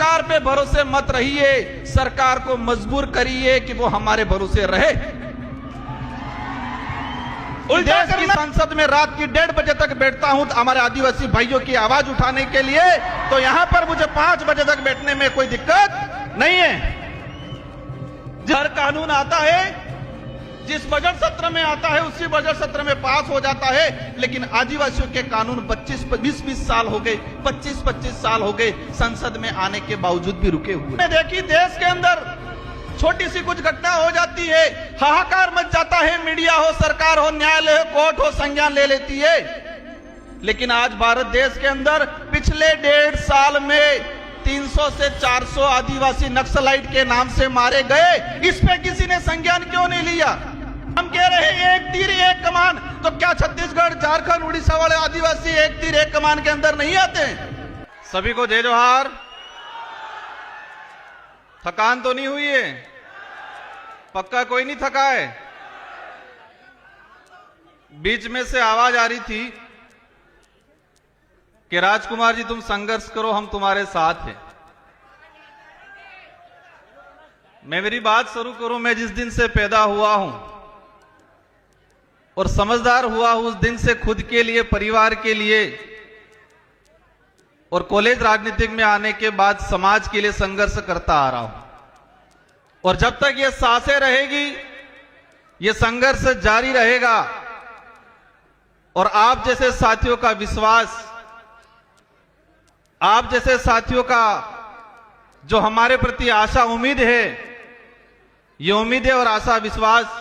सरकार पे भरोसे मत रहिए, सरकार को मजबूर करिए कि वो हमारे भरोसे रहे। देश की संसद में रात की 1:30 बजे तक बैठता हूं हमारे आदिवासी भाइयों की आवाज उठाने के लिए, तो यहां पर मुझे 5 बजे तक बैठने में कोई दिक्कत नहीं है। हर कानून आता है, जिस बजट सत्र में आता है उसी बजट सत्र में पास हो जाता है, लेकिन आदिवासियों के कानून 20-20 साल हो गए, 25-25 साल हो गए संसद में आने के बावजूद भी रुके हुए। देखिए देश के अंदर छोटी सी कुछ घटना हो जाती है, हाहाकार मच जाता है, मीडिया हो, सरकार हो, न्यायालय हो, कोर्ट हो, संज्ञान ले लेती है। लेकिन आज भारत देश के अंदर पिछले 1.5 साल में 300 से 400 आदिवासी नक्सलाइट के नाम से मारे गए, इस पे किसी ने संज्ञान क्यों नहीं लिया? हम कह रहे हैं एक तीर एक कमान, तो क्या छत्तीसगढ़, झारखंड, उड़ीसा वाले आदिवासी एक तीर एक कमान के अंदर नहीं आते? सभी को जय जोहार। थकान तो नहीं हुई है? पक्का कोई नहीं थका है? बीच में से आवाज आ रही थी कि राजकुमार जी तुम संघर्ष करो, हम तुम्हारे साथ हैं। मैं मेरी बात शुरू करूं, मैं जिस दिन से पैदा हुआ हूं और समझदार हुआ हूं, उस दिन से खुद के लिए, परिवार के लिए और कॉलेज राजनीतिक में आने के बाद समाज के लिए संघर्ष करता आ रहा हूं। और जब तक ये सांसें रहेगी, ये संघर्ष जारी रहेगा। और आप जैसे साथियों का विश्वास, आप जैसे साथियों का जो हमारे प्रति आशा उम्मीद है, ये उम्मीदें और आशा विश्वास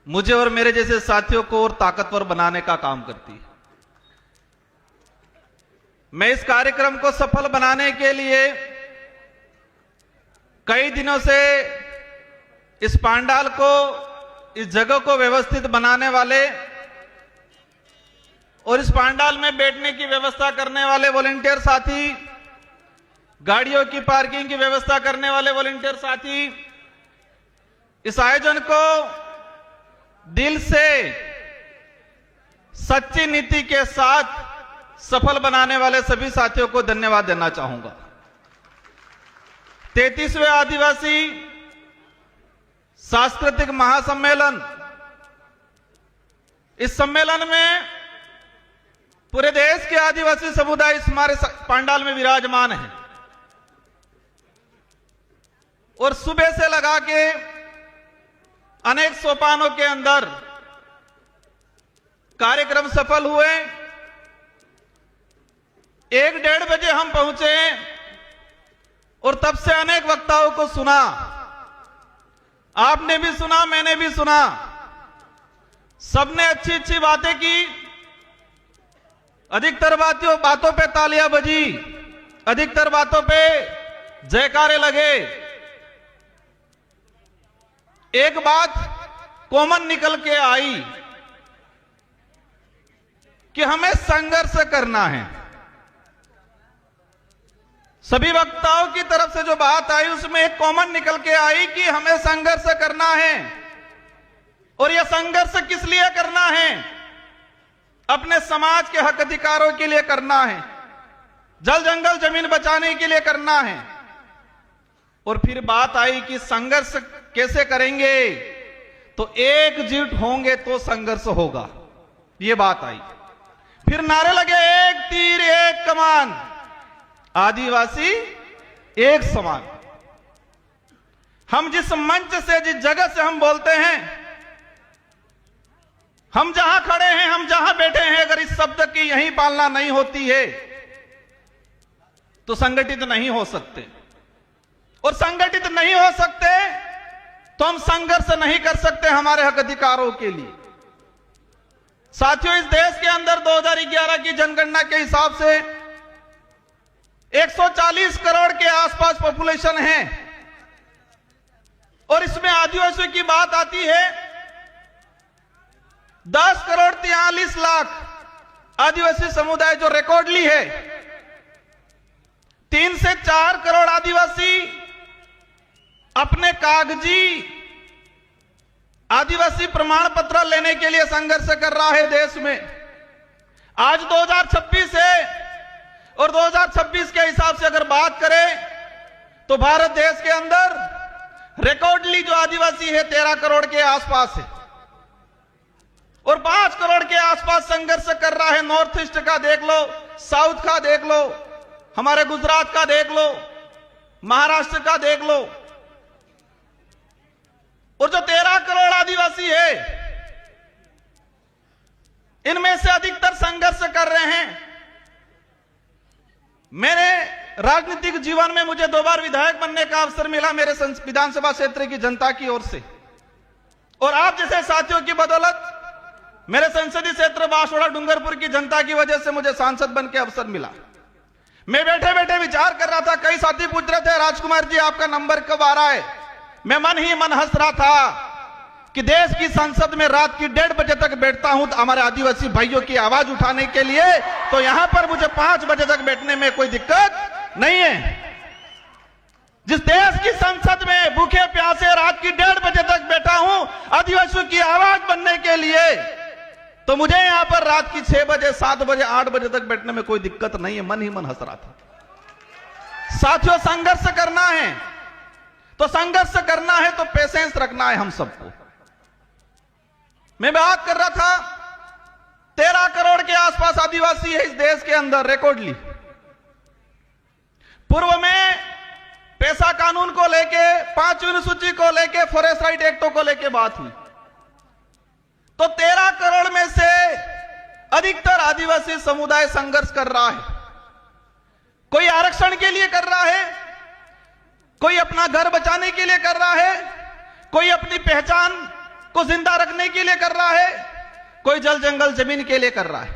मुझे और मेरे जैसे साथियों को और ताकतवर बनाने का काम करती है। मैं इस कार्यक्रम को सफल बनाने के लिए कई दिनों से इस पांडाल को, इस जगह को व्यवस्थित बनाने वाले और इस पांडाल में बैठने की व्यवस्था करने वाले वॉलंटियर साथी, गाड़ियों की पार्किंग की व्यवस्था करने वाले वॉलंटियर साथी, इस आयोजन को दिल से, सच्ची नीति के साथ सफल बनाने वाले सभी साथियों को धन्यवाद देना चाहूंगा। 33वें आदिवासी सांस्कृतिक महासम्मेलन, इस सम्मेलन में पूरे देश के आदिवासी समुदाय इस हमारे पांडाल में विराजमान है और सुबह से लगा के अनेक सोपानों के अंदर कार्यक्रम सफल हुए। 1-1:30 बजे हम पहुंचे और तब से अनेक वक्ताओं को सुना। आपने भी सुना, मैंने भी सुना। सबने अच्छी अच्छी बातें की, अधिकतर बातों पे तालियां बजी, अधिकतर बातों पे जयकारे लगे। एक बात कॉमन निकल के आई कि हमें संघर्ष करना है। सभी वक्ताओं की तरफ से जो बात आई उसमें एक कॉमन निकल के आई कि हमें संघर्ष करना है। और यह संघर्ष किस लिए करना है? अपने समाज के हक अधिकारों के लिए करना है, जल जंगल जमीन बचाने के लिए करना है। और फिर बात आई कि संघर्ष कैसे करेंगे? तो एकजुट होंगे तो संघर्ष होगा, ये बात आई। फिर नारे लगे, एक तीर एक कमान, आदिवासी एक समान। हम जिस मंच से, जिस जगह से हम बोलते हैं, हम जहां खड़े हैं, हम जहां बैठे हैं, अगर इस शब्द की यही पालना नहीं होती है तो संगठित नहीं हो सकते। और संगठित नहीं हो सकते तो हम संघर्ष नहीं कर सकते हमारे हक अधिकारों के लिए। साथियों, इस देश के अंदर 2011 की जनगणना के हिसाब से 140 करोड़ के आसपास पॉपुलेशन है और इसमें आदिवासियों की बात आती है। 10 करोड़ 43 लाख आदिवासी समुदाय जो रिकॉर्डली है। 3 से 4 करोड़ आदिवासी अपने कागजी आदिवासी प्रमाण पत्र लेने के लिए संघर्ष कर रहा है देश में। आज 2026 है, और 2026 के हिसाब से अगर बात करें तो भारत देश के अंदर रिकॉर्डली जो आदिवासी है 13 करोड़ के आसपास है और 5 करोड़ के आसपास संघर्ष कर रहा है। नॉर्थ ईस्ट का देख लो, साउथ का देख लो, हमारे गुजरात का देख लो, महाराष्ट्र का देख लो। और जो 13 करोड़ आदिवासी है इनमें से अधिकतर संघर्ष कर रहे हैं। मेरे राजनीतिक जीवन में मुझे 2 बार विधायक बनने का अवसर मिला मेरे विधानसभा क्षेत्र की जनता की ओर से, और आप जैसे साथियों की बदौलत मेरे संसदीय क्षेत्र बांसवाड़ा डूंगरपुर की जनता की वजह से मुझे सांसद बन के अवसर मिला। मैं बैठे बैठे विचार कर रहा था, कई साथी पूछ रहे थे राजकुमार जी आपका नंबर कब आ रहा है। मैं मन ही मन हंस रहा था कि देश की संसद में रात की 1:30 बजे तक बैठता हूं हमारे आदिवासी भाइयों की आवाज उठाने के लिए, तो यहां पर मुझे 5 बजे तक बैठने में कोई दिक्कत नहीं है। जिस देश की संसद में भूखे प्यासे रात की 1:30 बजे तक बैठा हूं आदिवासियों की आवाज बनने के लिए, तो मुझे यहां पर रात की 6 बजे 7 बजे 8 बजे तक बैठने में कोई दिक्कत नहीं है। मन ही मन हंस रहा था। साथियों, संघर्ष करना है तो संघर्ष करना है तो पेशेंस रखना है हम सबको। मैं बात कर रहा था 13 करोड़ के आसपास आदिवासी है इस देश के अंदर रिकॉर्डली। पूर्व में पैसा कानून को लेके, 5वीं अनुसूची को लेके, फॉरेस्ट राइट एक्टों को लेके बात हुई, तो 13 करोड़ में से अधिकतर आदिवासी समुदाय संघर्ष कर रहा है। कोई आरक्षण के लिए कर रहा है, कोई अपना घर बचाने के लिए कर रहा है, कोई अपनी पहचान को जिंदा रखने के लिए कर रहा है, कोई जल जंगल जमीन के लिए कर रहा है।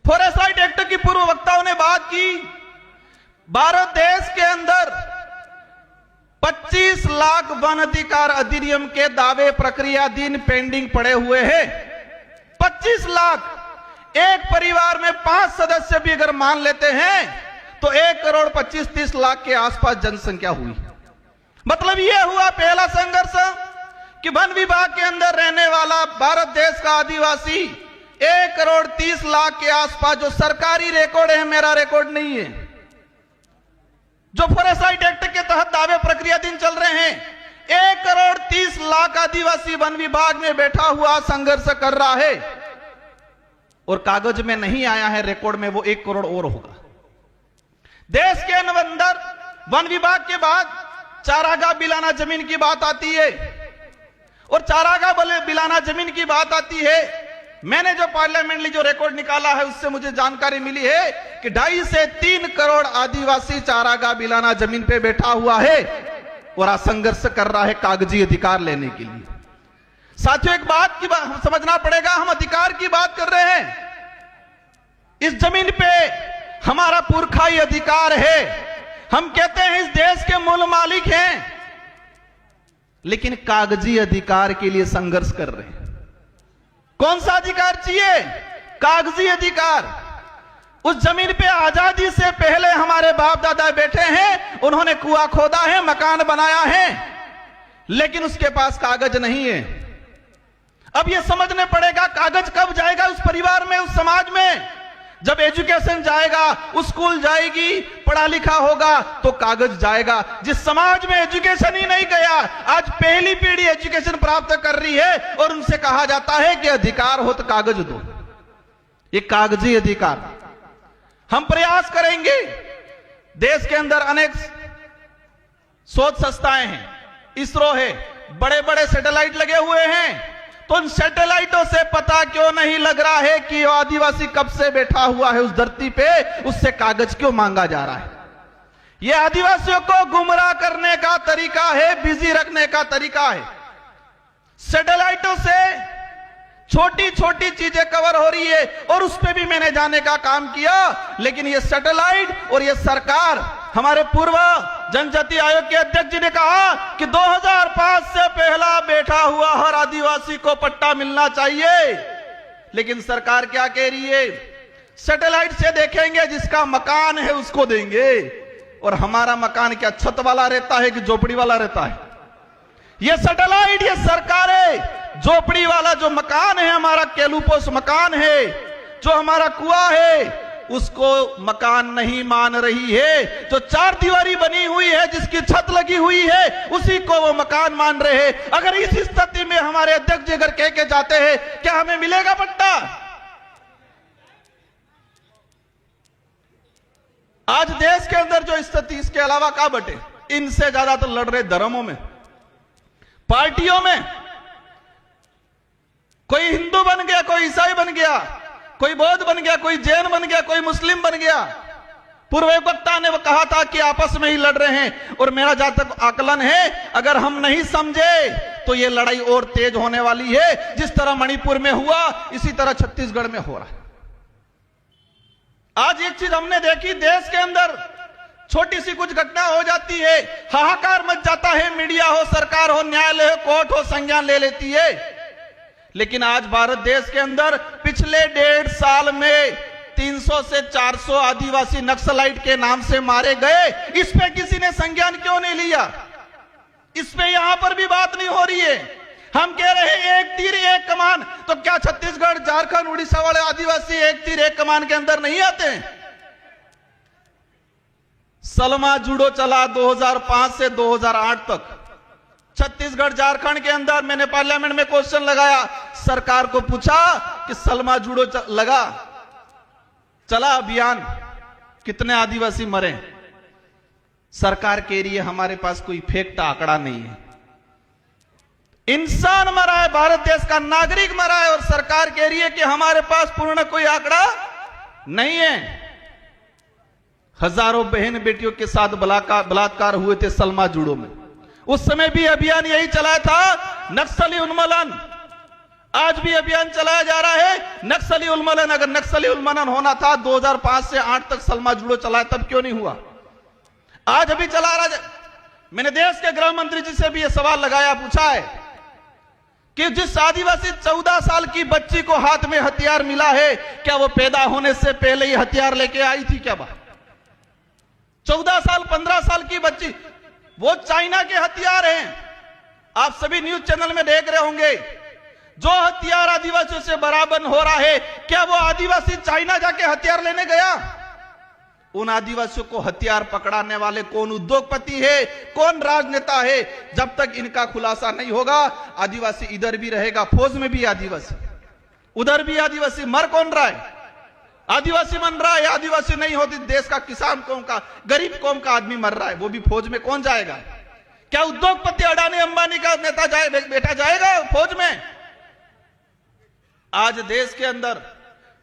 फॉरेस्ट राइट एक्ट की पूर्व वक्ताओं ने बात की, भारत देश के अंदर 25 लाख वन अधिकार अधिनियम के दावे प्रक्रियाधीन पेंडिंग पड़े हुए हैं। 25 लाख। एक परिवार में 5 सदस्य भी अगर मान लेते हैं तो 1,25,30 लाख के आसपास जनसंख्या हुई। मतलब यह हुआ पहला संघर्ष कि वन विभाग के अंदर रहने वाला भारत देश का आदिवासी 1,30 लाख के आसपास, जो सरकारी रिकॉर्ड है, मेरा रिकॉर्ड नहीं है, जो फॉरेस्ट राइट एक्ट के तहत दावे प्रक्रियाधीन चल रहे हैं, 1,30 लाख आदिवासी वन विभाग में बैठा हुआ संघर्ष कर रहा है और कागज में नहीं आया है, रिकॉर्ड में वो 1 करोड़ और होगा। देश के अंदर वन विभाग के बाद चारागाह बिलाना जमीन की बात आती है, और चारागाह बिलाना जमीन की बात आती है। मैंने जो पार्लियामेंटली जो रिकॉर्ड निकाला है उससे मुझे जानकारी मिली है कि 2.5 से 3 करोड़ आदिवासी चारागाह बिलाना जमीन पे बैठा हुआ है और आज संघर्ष कर रहा है कागजी अधिकार लेने के लिए। साथियों, एक बात की समझना पड़ेगा, हम अधिकार की बात कर रहे हैं। इस जमीन पे हमारा पुरखाई अधिकार है, हम कहते हैं इस देश के मूल मालिक हैं, लेकिन कागजी अधिकार के लिए संघर्ष कर रहे हैं। कौन सा अधिकार चाहिए? कागजी अधिकार। उस जमीन पे आजादी से पहले हमारे बाप दादा बैठे हैं, उन्होंने कुआं खोदा है, मकान बनाया है, लेकिन उसके पास कागज नहीं है। अब यह समझने पड़ेगा कागज कब जाएगा उस परिवार में, उस समाज में। जब एजुकेशन जाएगा, उस स्कूल जाएगी, पढ़ा लिखा होगा तो कागज जाएगा। जिस समाज में एजुकेशन ही नहीं गया, आज पहली पीढ़ी एजुकेशन प्राप्त कर रही है और उनसे कहा जाता है कि अधिकार हो तो कागज दो। ये कागजी अधिकार। हम प्रयास करेंगे, देश के अंदर अनेक शोध संस्थाएं हैं, इसरो है, बड़े बड़े सैटेलाइट लगे हुए हैं, तो उन सैटेलाइटों से पता क्यों नहीं लग रहा है कि आदिवासी कब से बैठा हुआ है उस धरती पे, उससे कागज क्यों मांगा जा रहा है? यह आदिवासियों को गुमराह करने का तरीका है, बिजी रखने का तरीका है। सैटेलाइटों से छोटी छोटी चीजें कवर हो रही है और उस पर भी मैंने जाने का काम किया, लेकिन ये सैटेलाइट और ये सरकार, हमारे पूर्व जनजाति आयोग के अध्यक्ष जी ने कहा कि 2005 से पहला बैठा हुआ हर आदिवासी को पट्टा मिलना चाहिए, लेकिन सरकार क्या कह रही है? सैटेलाइट से देखेंगे, जिसका मकान है उसको देंगे। और हमारा मकान क्या छत वाला रहता है कि झोपड़ी वाला रहता है? ये सैटेलाइट, ये सरकारें झोपड़ी वाला जो मकान है, हमारा केलूपोस मकान है, जो हमारा कुआं है, उसको मकान नहीं मान रही है। जो चार दीवारी बनी हुई है, जिसकी छत लगी हुई है, उसी को वो मकान मान रहे हैं। अगर इस स्थिति में हमारे अध्यक्ष जी अगर कह के जाते हैं क्या हमें मिलेगा पट्टा? आज देश के अंदर जो स्थिति, इसके अलावा क्या बटे? इनसे ज्यादा तो लड़ रहे धर्मों में, पार्टियों में। कोई हिंदू बन गया, कोई ईसाई बन गया, कोई बौद्ध बन गया, कोई जैन बन गया, कोई मुस्लिम बन गया। पूर्व वक्ता ने कहा था कि आपस में ही लड़ रहे हैं, और मेरा जहां तक आकलन है, अगर हम नहीं समझे तो यह लड़ाई और तेज होने वाली है। जिस तरह मणिपुर में हुआ, इसी तरह छत्तीसगढ़ में हो रहा है। आज एक चीज हमने देखी, देश के अंदर छोटी सी कुछ घटना हो जाती है, हाहाकार मच जाता है, मीडिया हो, सरकार हो, न्यायालय हो, कोर्ट हो, संज्ञान ले लेती है। लेकिन आज भारत देश के अंदर पिछले 1.5 साल में 300 से 400 आदिवासी नक्सलाइट के नाम से मारे गए। इस पे किसी ने संज्ञान क्यों नहीं लिया? इस पे यहां पर भी बात नहीं हो रही है। हम कह रहे हैं एक तीर एक कमान, तो क्या छत्तीसगढ़, झारखंड, उड़ीसा वाले आदिवासी एक तीर एक कमान के अंदर नहीं आते हैं? सलमा जुडो चला 2005 से 2008 तक छत्तीसगढ़, झारखंड के अंदर। मैंने पार्लियामेंट में क्वेश्चन लगाया, सरकार को पूछा कि सलमा जुडो चला अभियान, कितने आदिवासी मरे? सरकार कह रही है हमारे पास कोई फेक्ट आंकड़ा नहीं है। इंसान मरा है, भारत देश का नागरिक मरा है, और सरकार कह रही है कि हमारे पास पूर्ण कोई आंकड़ा नहीं है। हजारों बहन बेटियों के साथ बलात्कार हुए थे सलमा जुडो में। उस समय भी अभियान यही चलाया था, नक्सली उन्मूलन। आज भी अभियान चलाया जा रहा है, नक्सली उन्मूलन। अगर नक्सली उन्मूलन होना था 2005 से 8 तक सलमा जुडो चलाया, तब क्यों नहीं हुआ? आज अभी चला रहा। मैंने देश के गृह मंत्री जी से भी यह सवाल लगाया, पूछा है कि जिस आदिवासी 14 साल की बच्ची को हाथ में हथियार मिला है, क्या वो पैदा होने से पहले ही हथियार लेके आई थी क्या? 14 साल, 15 साल की बच्ची, वो चाइना के हथियार हैं। आप सभी न्यूज चैनल में देख रहे होंगे, जो हथियार आदिवासियों से बराबर हो रहा है, क्या वो आदिवासी चाइना जाके हथियार लेने गया? उन आदिवासियों को हथियार पकड़ाने वाले कौन उद्योगपति है, कौन राजनेता है? जब तक इनका खुलासा नहीं होगा, आदिवासी इधर भी रहेगा, फौज में भी आदिवासी, उधर भी आदिवासी। मर कौन रहा है? आदिवासी मर रहा है। आदिवासी नहीं होती, देश का किसान कौम का, गरीब कौम का आदमी मर रहा है, वो भी फौज में कौन जाएगा? क्या उद्योगपति अडानी अंबानी का नेता बेटा जाएगा फौज में? आज देश के अंदर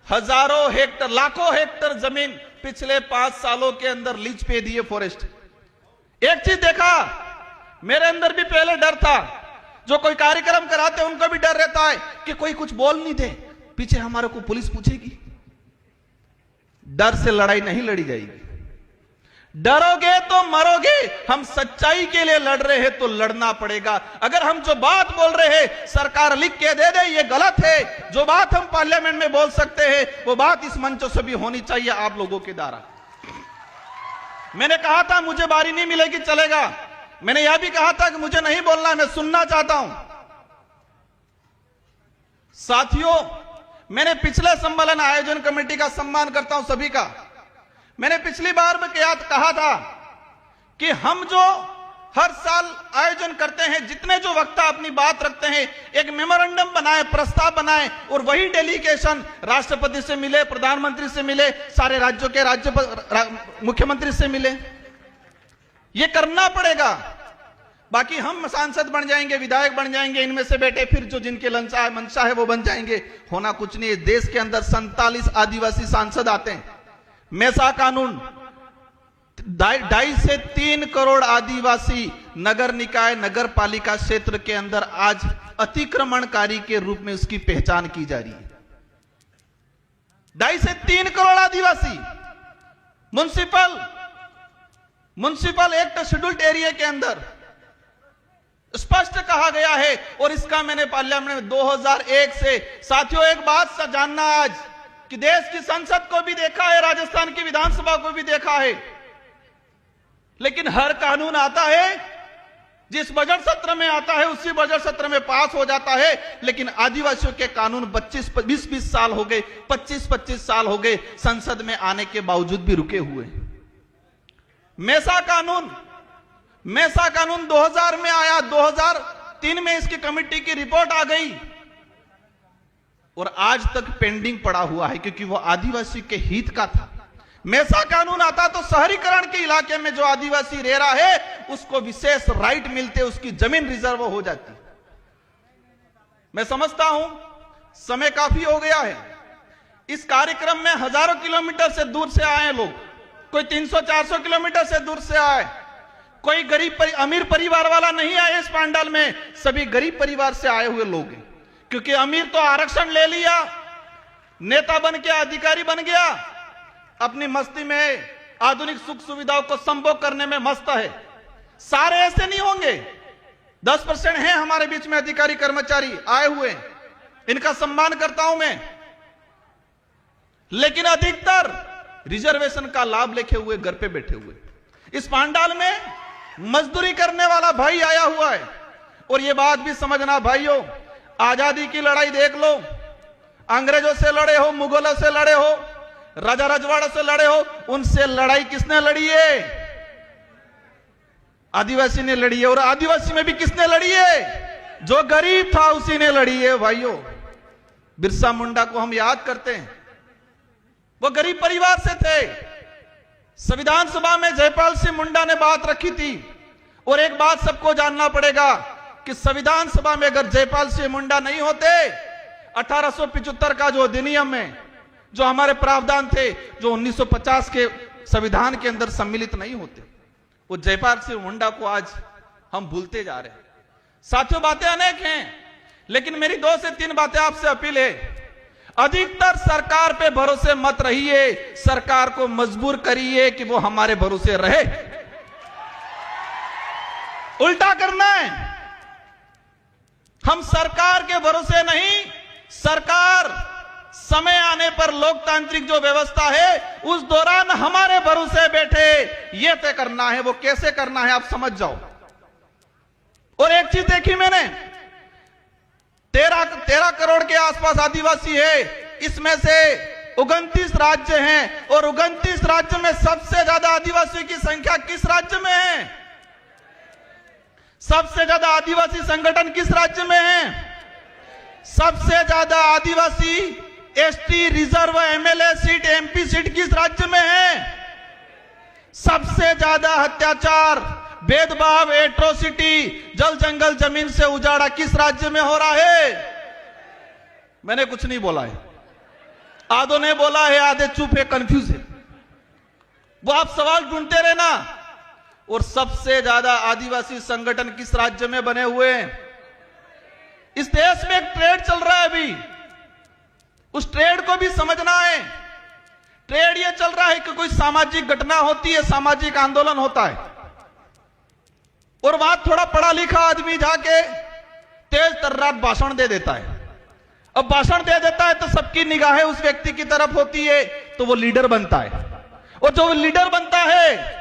हजारों हेक्टर, लाखों हेक्टर जमीन पिछले 5 सालों के अंदर लीज पे दिए फॉरेस्ट। एक चीज देखा, मेरे अंदर भी पहले डर था, जो कोई कार्यक्रम कराते उनको भी डर रहता है कि कोई कुछ बोल नहीं दे, पीछे हमारे को पुलिस पूछेगी। डर से लड़ाई नहीं लड़ी जाएगी। डरोगे तो मरोगे। हम सच्चाई के लिए लड़ रहे हैं तो लड़ना पड़ेगा। अगर हम जो बात बोल रहे हैं सरकार लिख के दे दे ये गलत है, जो बात हम पार्लियामेंट में बोल सकते हैं वो बात इस मंच से भी होनी चाहिए आप लोगों के द्वारा। मैंने कहा था मुझे बारी नहीं मिलेगी चलेगा, मैंने यह भी कहा था कि मुझे नहीं बोलना, मैं सुनना चाहता हूं। साथियों, मैंने पिछले सम्मेलन आयोजन कमेटी का सम्मान करता हूं सभी का। मैंने पिछली बार में कहा था कि हम जो हर साल आयोजन करते हैं, जितने जो वक्ता अपनी बात रखते हैं, एक मेमोरेंडम बनाए, प्रस्ताव बनाए और वही डेलीगेशन राष्ट्रपति से मिले, प्रधानमंत्री से मिले, सारे राज्यों के मुख्यमंत्री से मिले। ये करना पड़ेगा। बाकी हम सांसद बन जाएंगे, विधायक बन जाएंगे, इनमें से बेटे फिर जो जिनके लंचा है मंशा है वो बन जाएंगे, होना कुछ नहीं है। देश के अंदर 47 आदिवासी सांसद आते हैं। मैसा कानून 2.5 से 3 करोड़ आदिवासी नगर निकाय, नगर पालिका क्षेत्र के अंदर आज अतिक्रमणकारी के रूप में उसकी पहचान की जा रही है। 2.5 से 3 करोड़ आदिवासी म्युनिसिपल एक्ट शेड्यूल्ड एरिया के अंदर स्पष्ट कहा गया है। और इसका मैंने पार्लियामेंट में 2001 से, साथियों एक बात जानना आज कि देश की संसद को भी देखा है, राजस्थान की विधानसभा को भी देखा है, लेकिन हर कानून आता है जिस बजट सत्र में आता है उसी बजट सत्र में पास हो जाता है, लेकिन आदिवासियों के कानून 20 साल हो गए, 25 साल हो गए संसद में आने के बावजूद भी रुके हुए। मेसा कानून 2000 में आया, 2003 में इसकी कमेटी की रिपोर्ट आ गई और आज तक पेंडिंग पड़ा हुआ है, क्योंकि वो आदिवासी के हित का था। मेसा कानून आता तो शहरीकरण के इलाके में जो आदिवासी रह रहा है उसको विशेष राइट मिलते, उसकी जमीन रिजर्व हो जाती। मैं समझता हूं समय काफी हो गया है। इस कार्यक्रम में हजारों किलोमीटर से दूर से आए लोग, कोई 300-400 किलोमीटर से दूर से आए, कोई अमीर परिवार वाला नहीं आए इस पंडाल में, सभी गरीब परिवार से आए हुए लोग हैं। क्योंकि अमीर तो आरक्षण ले लिया, नेता बन गया, अधिकारी बन गया, अपनी मस्ती में आधुनिक सुख सुविधाओं को संभोग करने में मस्त है। सारे ऐसे नहीं होंगे, 10% हैं हमारे बीच में अधिकारी कर्मचारी आए हुए, इनका सम्मान करता हूं मैं, लेकिन अधिकतर रिजर्वेशन का लाभ लेके हुए घर पे बैठे हुए। इस पंडाल में मजदूरी करने वाला भाई आया हुआ है। और यह बात भी समझना भाइयों, आजादी की लड़ाई देख लो, अंग्रेजों से लड़े हो, मुगलों से लड़े हो, राजा रजवाड़ों से लड़े हो, उनसे लड़ाई किसने लड़ी है? आदिवासी ने लड़ी है। और आदिवासी में भी किसने लड़ी है? जो गरीब था उसी ने लड़ी है भाइयों। बिरसा मुंडा को हम याद करते हैं, वो गरीब परिवार से थे। संविधान सभा में जयपाल सिंह मुंडा ने बात रखी थी। और एक बात सबको जानना पड़ेगा कि संविधान सभा में अगर जयपाल सिंह मुंडा नहीं होते, 1875 का जो अधिनियम है, जो हमारे प्रावधान थे, जो 1950 के संविधान के अंदर सम्मिलित नहीं होते, वो जयपाल सिंह मुंडा को आज हम भूलते जा रहे हैं। साथियों, बातें अनेक हैं, लेकिन मेरी 2 से 3 बातें आपसे अपील है। अधिकतर सरकार पे भरोसे मत रहिए, सरकार को मजबूर करिए कि वो हमारे भरोसे रहे। उल्टा करना है, हम सरकार के भरोसे नहीं, सरकार समय आने पर लोकतांत्रिक जो व्यवस्था है उस दौरान हमारे भरोसे बैठे, यह तय करना है। वो कैसे करना है आप समझ जाओ। और एक चीज देखी मैंने, 13 करोड़ के आसपास आदिवासी है, इसमें से 29 राज्य हैं, और 29 राज्य में सबसे ज्यादा आदिवासी की संख्या किस राज्य में है? सबसे ज्यादा आदिवासी संगठन किस राज्य में है? सबसे ज्यादा Adivasi ST reserve MLA seat, MP seat किस राज्य में है? सबसे ज्यादा अत्याचार, भेदभाव, एट्रोसिटी, जल जंगल जमीन से उजाड़ा किस राज्य में हो रहा है? मैंने कुछ नहीं बोला है, आधों ने बोला है, आधे चुप है, कंफ्यूज है। वो आप सवाल ढूंढते रहना। और सबसे ज्यादा आदिवासी संगठन किस राज्य में बने हुए हैं? इस देश में एक ट्रेड चल रहा है अभी, उस ट्रेड को भी समझना है। ट्रेड ये चल रहा है कि कोई सामाजिक घटना होती है, सामाजिक आंदोलन होता है, और वहां थोड़ा पढ़ा लिखा आदमी जाके तेज तर्रार भाषण दे देता है। अब भाषण दे देता है तो सबकी निगाहें उस व्यक्ति की तरफ होती है, तो वो लीडर बनता है। और जो लीडर बनता है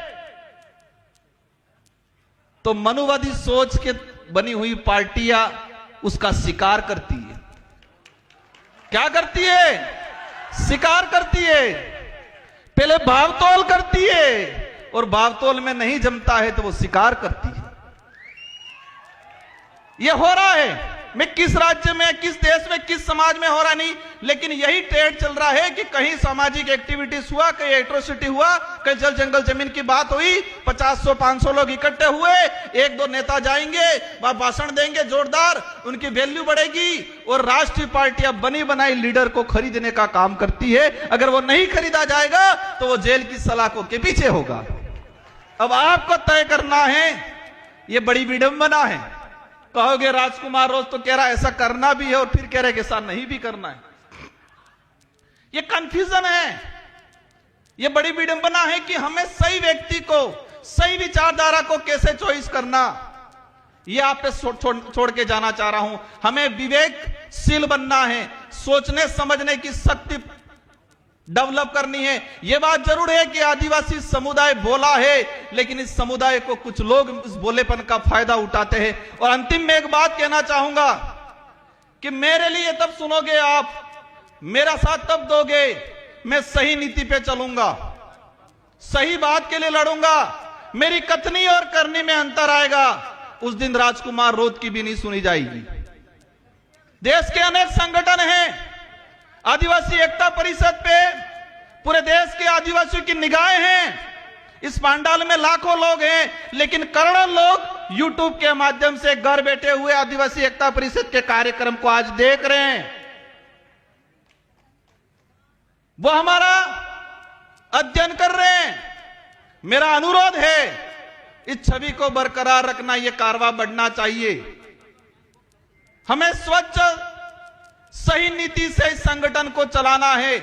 तो मनुवादी सोच के बनी हुई पार्टियां उसका शिकार करती है। क्या करती है? शिकार करती है। पहले भावतोल करती है, और भावतोल में नहीं जमता है तो वो शिकार करती है। ये हो रहा है। मैं किस राज्य में, किस देश में, किस समाज में हो रहा नहीं, लेकिन यही ट्रेड चल रहा है कि कहीं सामाजिक एक्टिविटीज हुआ, कहीं एट्रोसिटी हुआ, कहीं जल जंगल जमीन की बात हुई, 50-100-500 लोग इकट्ठे हुए, 1-2 नेता जाएंगे, वह भाषण देंगे जोरदार, उनकी वैल्यू बढ़ेगी, और राष्ट्रीय पार्टियां बनी बनाई लीडर को खरीदने का काम करती है। अगर वो नहीं खरीदा जाएगा तो वो जेल की सलाखों के पीछे होगा। अब आपको तय करना है। ये बड़ी विडंबना है। कहोगे राजकुमार रोज तो कह रहा है ऐसा करना भी है, और फिर कह रहे कि ऐसा नहीं भी करना है। ये कंफ्यूजन है। ये बड़ी विडंबना है कि हमें सही व्यक्ति को, सही विचारधारा को कैसे चॉइस करना, ये आप पे छोड़ के जाना चाह रहा हूं। हमें विवेकशील बनना है, सोचने समझने की शक्ति डेवलप करनी है। यह बात जरूर है कि आदिवासी समुदाय बोला है, लेकिन इस समुदाय को कुछ लोग इस बोलेपन का फायदा उठाते हैं। और अंतिम में एक बात कहना चाहूंगा कि मेरे लिए तब सुनोगे आप, मेरा साथ तब दोगे, मैं सही नीति पे चलूंगा, सही बात के लिए लड़ूंगा, मेरी कथनी और करनी में अंतर आएगा, उस दिन राजकुमार रोध की भी नहीं सुनी जाएगी। देश के अनेक संगठन हैं, आदिवासी एकता परिषद पे पूरे देश के आदिवासियों की निगाहें हैं। इस पंडाल में लाखों लोग हैं, लेकिन करोड़ों लोग यूट्यूब के माध्यम से घर बैठे हुए आदिवासी एकता परिषद के कार्यक्रम को आज देख रहे हैं। वो हमारा अध्ययन कर रहे हैं। मेरा अनुरोध है, इस छवि को बरकरार रखना, यह कारवां बढ़ना चाहिए। हमें स्वच्छ सही नीति से इस संगठन को चलाना है।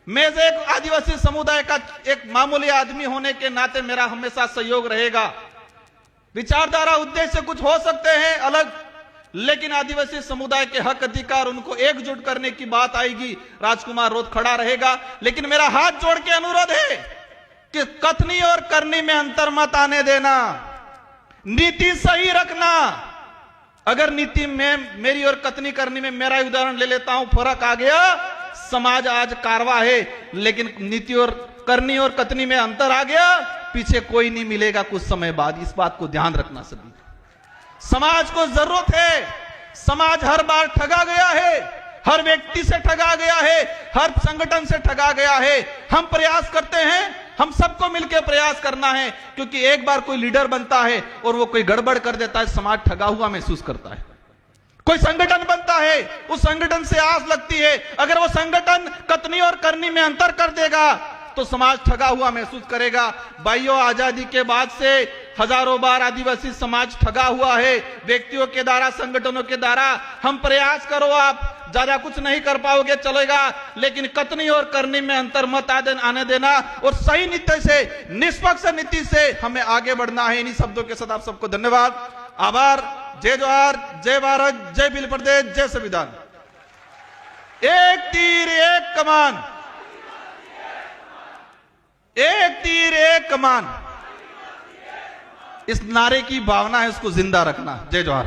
मैं एक आदिवासी समुदाय का एक मामूली आदमी होने के नाते मेरा हमेशा सहयोग रहेगा। विचारधारा उद्देश्य कुछ हो सकते हैं अलग, लेकिन आदिवासी समुदाय के हक अधिकार, उनको एकजुट करने की बात आएगी, राजकुमार रोध खड़ा रहेगा। लेकिन मेरा हाथ जोड़ के अनुरोध है कि कथनी और करनी में अंतर मत आने देना, नीति सही रखना। अगर नीति में मेरी और कथनी करनी में, मेरा उदाहरण ले लेता हूं, फर्क आ गया, समाज आज कारवा है, लेकिन नीति और करनी और कथनी में अंतर आ गया, पीछे कोई नहीं मिलेगा कुछ समय बाद। इस बात को ध्यान रखना सभी। समाज को जरूरत है। समाज हर बार ठगा गया है, हर व्यक्ति से ठगा गया है, हर संगठन से ठगा गया है। हम प्रयास करते हैं, हम सबको मिलकर प्रयास करना है, क्योंकि एक बार कोई लीडर बनता है और वो कोई गड़बड़ कर देता है, समाज ठगा हुआ महसूस करता है। कोई संगठन बनता है, उस संगठन से आस लगती है, अगर वो संगठन कथनी और करनी में अंतर कर देगा तो समाज ठगा हुआ महसूस करेगा। भाइयों, आजादी के बाद से हजारों बार आदिवासी समाज ठगा हुआ है, व्यक्तियों के द्वारा, संगठनों के द्वारा। हम प्रयास करो, आप ज्यादा कुछ नहीं कर पाओगे, चलेगा, लेकिन कथनी और करनी में अंतर मत आने देना और सही नीति से, निष्पक्ष नीति से हमें आगे बढ़ना है। इन्हीं शब्दों के साथ आप सबको धन्यवाद, आभार। जय जोहार, जय भारत, जय भील प्रदेश, जय संविधान। एक तीर एक कमान, एक तीर एक कमान, इस नारे की भावना है, उसको जिंदा रखना। जय जोहार।